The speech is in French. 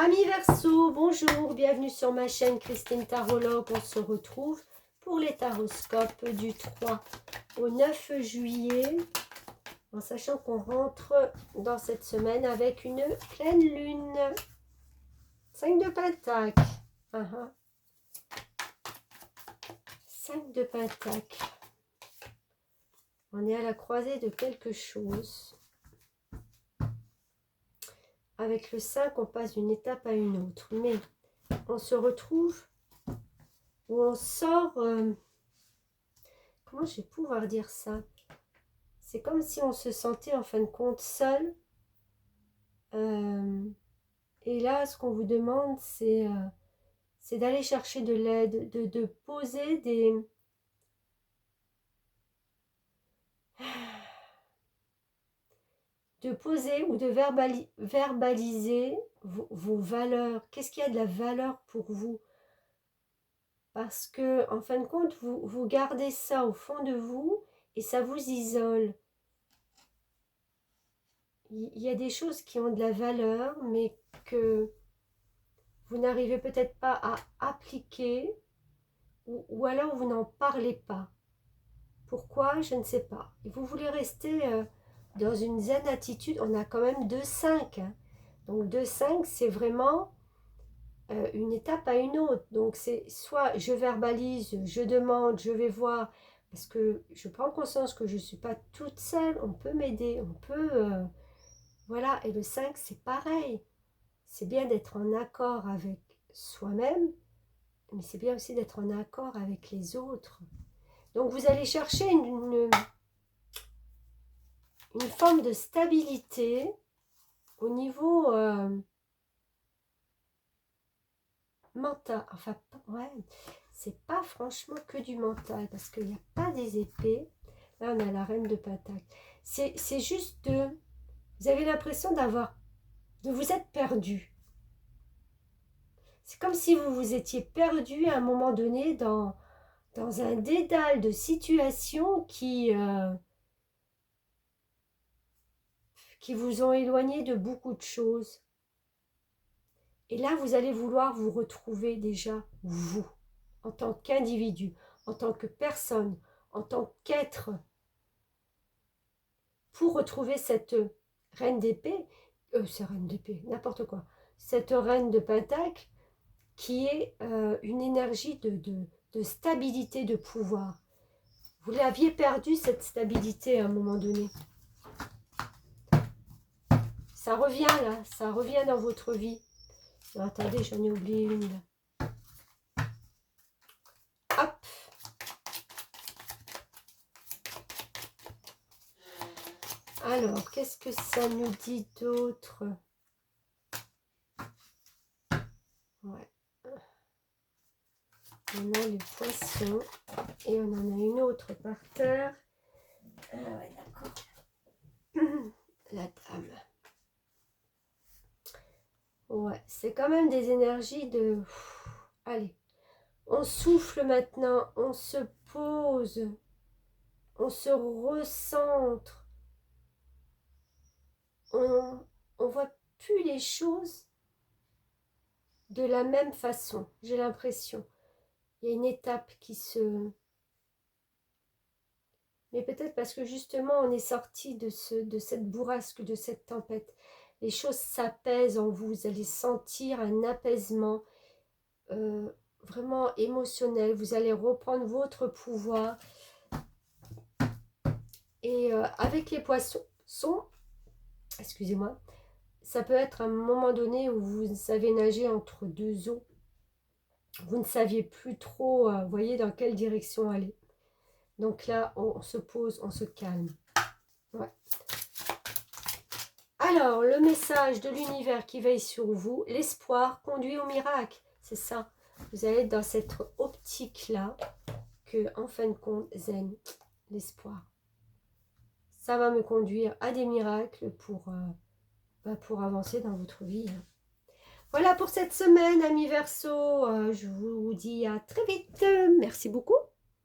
Amis Verseau, bonjour, bienvenue sur ma chaîne Christine Tarologue. On se retrouve pour les taroscopes du 3 au 9 juillet, en sachant qu'on rentre dans cette semaine avec une pleine lune. 5 de Pentacle. 5 de Pentacle. On est à la croisée de quelque chose. Avec le 5, on passe d'une étape à une autre. Mais on se retrouve où on sort... comment je vais pouvoir dire ça? C'est comme si on se sentait en fin de compte seul. Et là, ce qu'on vous demande, c'est d'aller chercher de l'aide, de poser des... de poser ou de verbaliser vos valeurs. Qu'est-ce qu'il y a de la valeur pour vous? Parce que, en fin de compte, vous gardez ça au fond de vous et ça vous isole. Il y a des choses qui ont de la valeur, mais que vous n'arrivez peut-être pas à appliquer, ou alors vous n'en parlez pas. Pourquoi? Je ne sais pas. Et vous voulez rester dans une zen attitude. On a quand même 2-5. Hein. Donc 2-5, c'est vraiment une étape à une autre. Donc c'est soit je verbalise, je demande, je vais voir, parce que je prends conscience que je ne suis pas toute seule. On peut m'aider, on peut... voilà, et le 5, c'est pareil. C'est bien d'être en accord avec soi-même, mais c'est bien aussi d'être en accord avec les autres. Donc vous allez chercher une forme de stabilité au niveau mental. Enfin, ouais, c'est pas franchement que du mental, parce qu'il n'y a pas des épées. Là, on a la reine de Pentacle. C'est juste de... Vous avez l'impression de vous être perdu. C'est comme si vous vous étiez perdu à un moment donné dans un dédale de situations qui vous ont éloigné de beaucoup de choses. Et là, vous allez vouloir vous retrouver déjà, vous, en tant qu'individu, en tant que personne, en tant qu'être, pour retrouver cette reine d'épée, c'est reine d'épée, n'importe quoi, cette reine de Pentacle, qui est une énergie de stabilité, de pouvoir. Vous l'aviez perdu, cette stabilité, à un moment donné. Ça revient là, ça revient dans votre vie. Non, attendez, j'en ai oublié une là. Hop. Alors, qu'est-ce que ça nous dit d'autre? Ouais. On a les poissons et on en a une autre par terre. Ah ouais, d'accord. La dame. Ouais, c'est quand même des énergies de... Allez, on souffle maintenant, on se pose, on se recentre. On voit plus les choses de la même façon, j'ai l'impression. Il y a une étape qui se... Mais peut-être parce que justement on est sorti de cette bourrasque, de cette tempête. Les choses s'apaisent en vous, vous allez sentir un apaisement vraiment émotionnel. Vous allez reprendre votre pouvoir. Et avec les poissons, excusez-moi, ça peut être un moment donné où vous savez nager entre deux eaux. Vous ne saviez plus trop, voyez, dans quelle direction aller. Donc là, on se pose, on se calme. Ouais. Alors, le message de l'univers qui veille sur vous, l'espoir conduit au miracle. C'est ça. Vous allez être dans cette optique-là que, en fin de compte, zen, l'espoir. Ça va me conduire à des miracles pour avancer dans votre vie. Voilà pour cette semaine, amis Verseau. Je vous dis à très vite. Merci beaucoup.